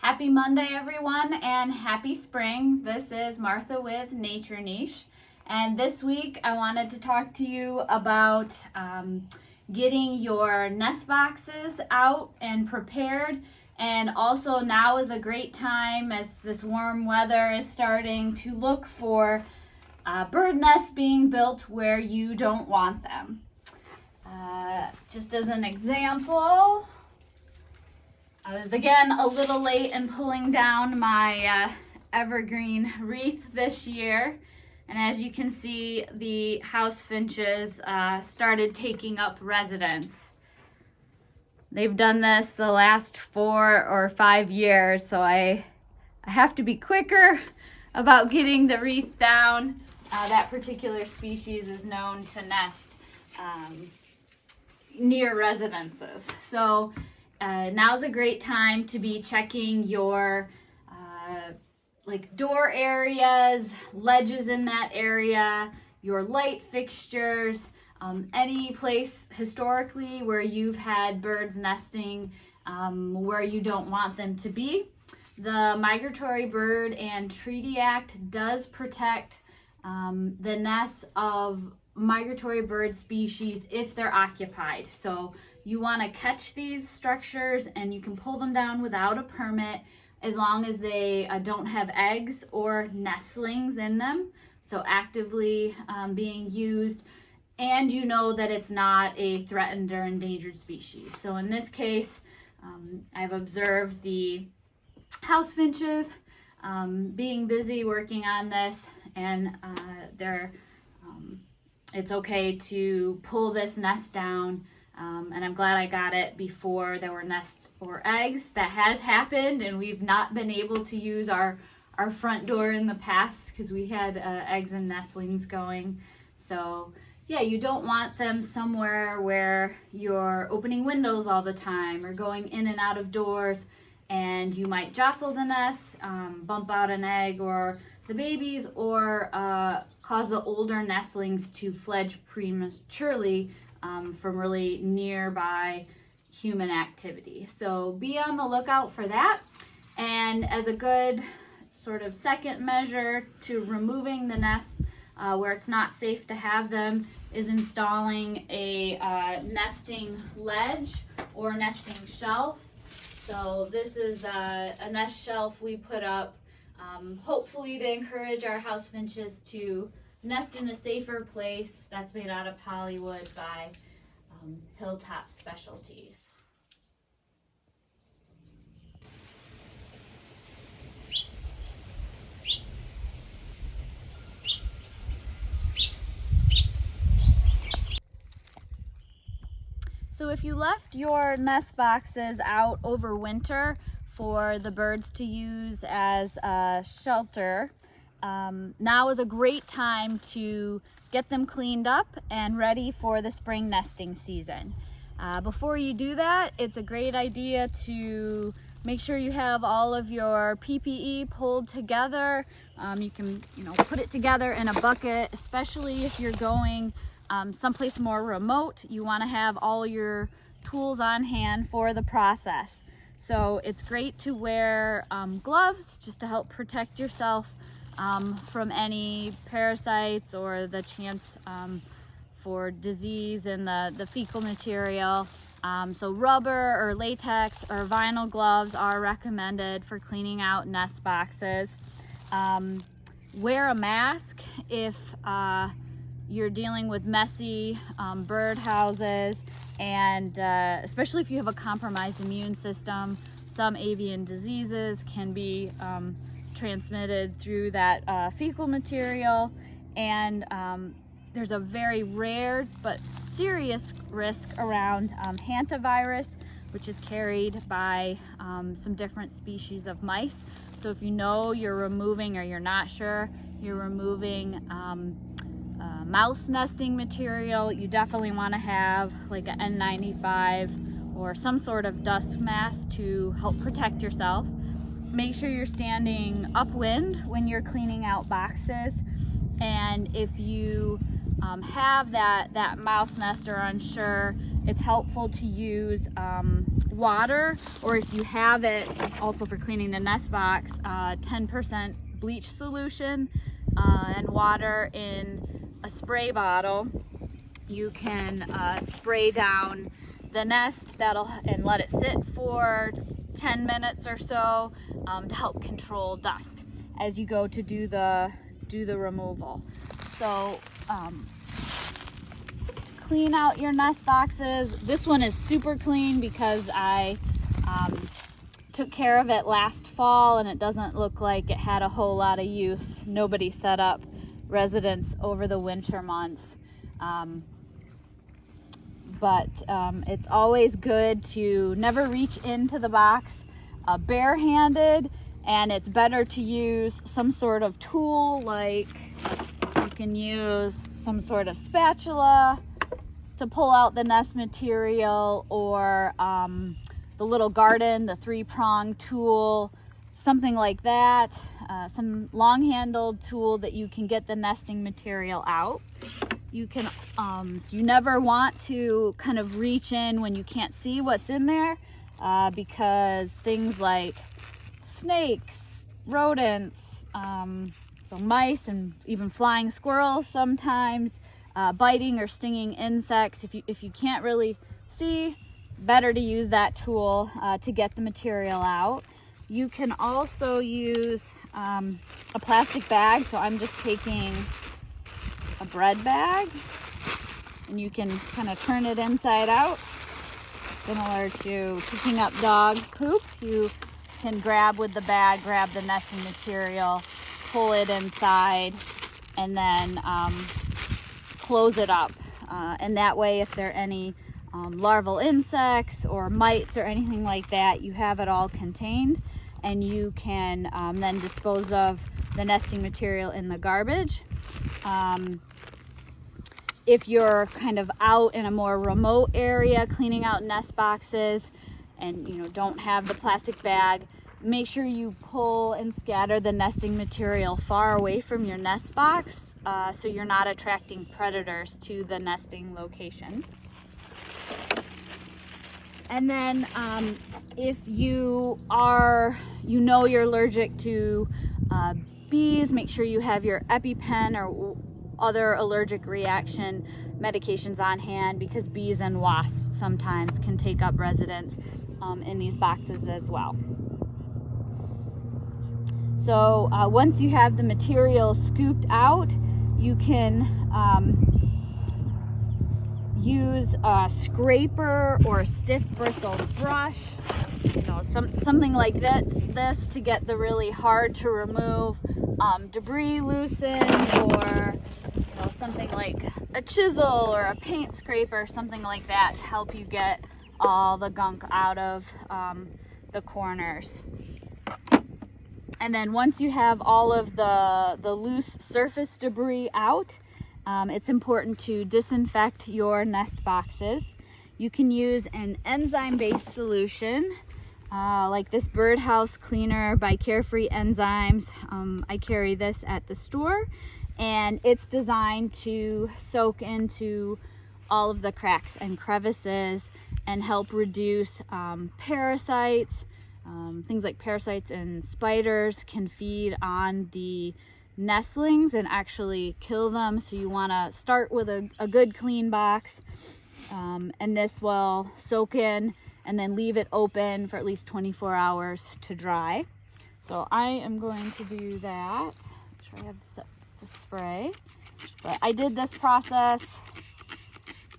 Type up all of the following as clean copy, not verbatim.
Happy Monday, everyone, and happy spring. This is Martha with Nature Niche, and this week I wanted to talk to you about getting your nest boxes out and prepared. And also now is a great time, as this warm weather is starting, to look for bird nests being built where you don't want them. Just as an example, I was again a little late in pulling down my evergreen wreath this year, and as you can see, the house finches started taking up residence. They've done this the last 4 or 5 years, so I have to be quicker about getting the wreath down. That particular species is known to nest near residences. So now's a great time to be checking your like door areas, ledges in that area, your light fixtures, any place historically where you've had birds nesting where you don't want them to be. The Migratory Bird and Treaty Act does protect the nests of migratory bird species if they're occupied. So you want to catch these structures and you can pull them down without a permit as long as they don't have eggs or nestlings in them, so actively being used, and you know that it's not a threatened or endangered species. So in this case, I've observed the house finches being busy working on this, and it's okay to pull this nest down, and I'm glad I got it before there were nests or eggs. That has happened, and we've not been able to use our front door in the past because we had eggs and nestlings going. So yeah, you don't want them somewhere where you're opening windows all the time or going in and out of doors, and you might jostle the nest, bump out an egg or the babies, or cause the older nestlings to fledge prematurely from really nearby human activity. So be on the lookout for that. And as a good sort of second measure to removing the nests where it's not safe to have them is installing a nesting ledge or nesting shelf. So this is a nest shelf we put up hopefully to encourage our house finches to nest in a safer place. That's made out of polywood by Hilltop Specialties. So if you left your nest boxes out over winter for the birds to use as a shelter, now is a great time to get them cleaned up and ready for the spring nesting season. Before you do that, it's a great idea to make sure you have all of your PPE pulled together. You can, put it together in a bucket, especially if you're going someplace more remote. You want to have all your tools on hand for the process. So it's great to wear gloves just to help protect yourself from any parasites or the chance for disease in the fecal material. So rubber or latex or vinyl gloves are recommended for cleaning out nest boxes. Wear a mask if you're dealing with messy bird houses, and especially if you have a compromised immune system. Some avian diseases can be transmitted through that fecal material, and there's a very rare but serious risk around hantavirus, which is carried by some different species of mice. So if you know you're removing, or you're not sure you're removing mouse nesting material, you definitely want to have like an N95 or some sort of dust mask to help protect yourself. Make sure you're standing upwind when you're cleaning out boxes, and if you have that mouse nest or unsure, it's helpful to use water, or if you have it, also for cleaning the nest box, 10% bleach solution and water in a spray bottle. You can spray down the nest and let it sit for 10 minutes or so to help control dust as you go to do the removal. So clean out your nest boxes. This one is super clean because I took care of it last fall, and it doesn't look like it had a whole lot of use. Nobody set up residence over the winter months. But it's always good to never reach into the box barehanded, and it's better to use some sort of tool, like you can use some sort of spatula to pull out the nest material, or the little garden, the 3-prong tool, something like that, some long-handled tool that you can get the nesting material out. You can, so you never want to kind of reach in when you can't see what's in there, because things like snakes, rodents, so mice, and even flying squirrels sometimes, biting or stinging insects. If you can't really see, better to use that tool to get the material out. You can also use a plastic bag. So I'm just taking a bread bag, and you can kind of turn it inside out, similar to picking up dog poop. You can grab with the bag, grab the nesting material, pull it inside, and then close it up. And that way, if there are any larval insects or mites or anything like that, you have it all contained, and you can then dispose of the nesting material in the garbage. If you're kind of out in a more remote area cleaning out nest boxes and don't have the plastic bag, make sure you pull and scatter the nesting material far away from your nest box, so you're not attracting predators to the nesting location. And then if you're allergic to bees, make sure you have your EpiPen or other allergic reaction medications on hand, because bees and wasps sometimes can take up residence in these boxes as well. So once you have the material scooped out, you can use a scraper or a stiff bristled brush, something like this to get the really hard to remove debris loosened, or something like a chisel or a paint scraper, something like that, to help you get all the gunk out of the corners. And then once you have all of the loose surface debris out, it's important to disinfect your nest boxes. You can use an enzyme-based solution, like this birdhouse cleaner by Carefree Enzymes. I carry this at the store, and it's designed to soak into all of the cracks and crevices and help reduce parasites. Things like parasites and spiders can feed on the nestlings and actually kill them. So you want to start with a good clean box, and this will soak in and then leave it open for at least 24 hours to dry. So I am going to do that. Make sure I have the spray. But I did this process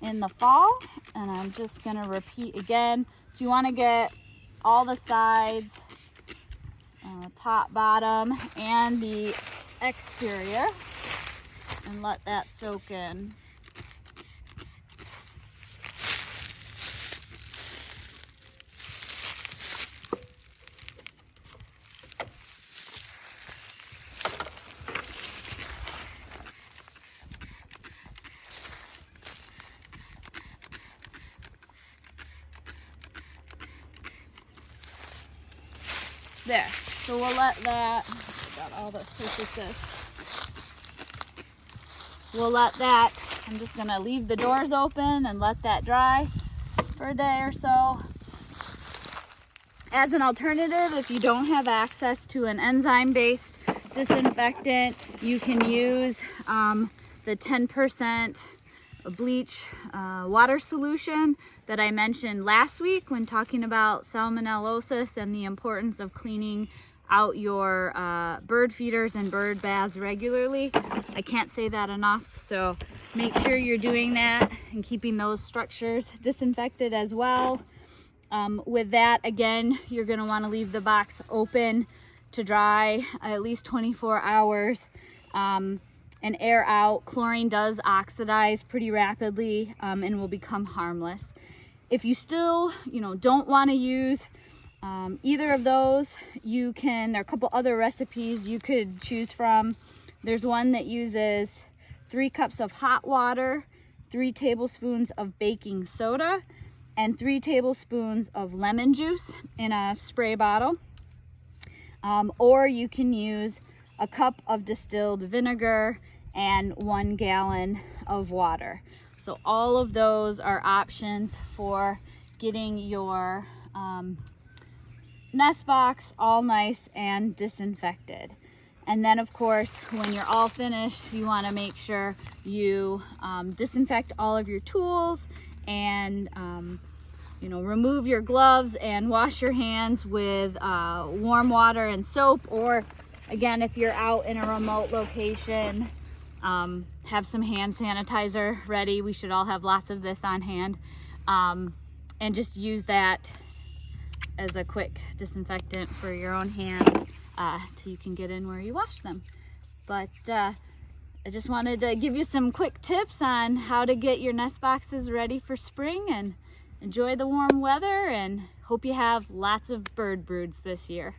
in the fall, and I'm just going to repeat again. So you want to get all the sides, top, bottom, and the exterior, and let that soak in. There, so we'll let that, got all the surfaces. We'll let that, I'm just gonna leave the doors open and let that dry. for a day or so. As an alternative, if you don't have access to an enzyme-based disinfectant, you can use the 10% bleach water solution that I mentioned last week when talking about salmonellosis and the importance of cleaning out your bird feeders and bird baths regularly. I can't say that enough, so make sure you're doing that and keeping those structures disinfected as well. With that, again, you're going to want to leave the box open to dry at least 24 hours and air out. Chlorine does oxidize pretty rapidly and will become harmless. If you still, don't want to use either of those, there are a couple other recipes you could choose from. There's one that uses 3 cups of hot water, 3 tablespoons of baking soda, and 3 tablespoons of lemon juice in a spray bottle. Or you can use a cup of distilled vinegar and 1 gallon of water. So all of those are options for getting your nest box all nice and disinfected. And then of course, when you're all finished, you want to make sure you disinfect all of your tools and remove your gloves and wash your hands with warm water and soap. Or again, if you're out in a remote location, have some hand sanitizer ready. We should all have lots of this on hand, and just use that as a quick disinfectant for your own hands till you can get in where you wash them. But I just wanted to give you some quick tips on how to get your nest boxes ready for spring and enjoy the warm weather, and hope you have lots of bird broods this year.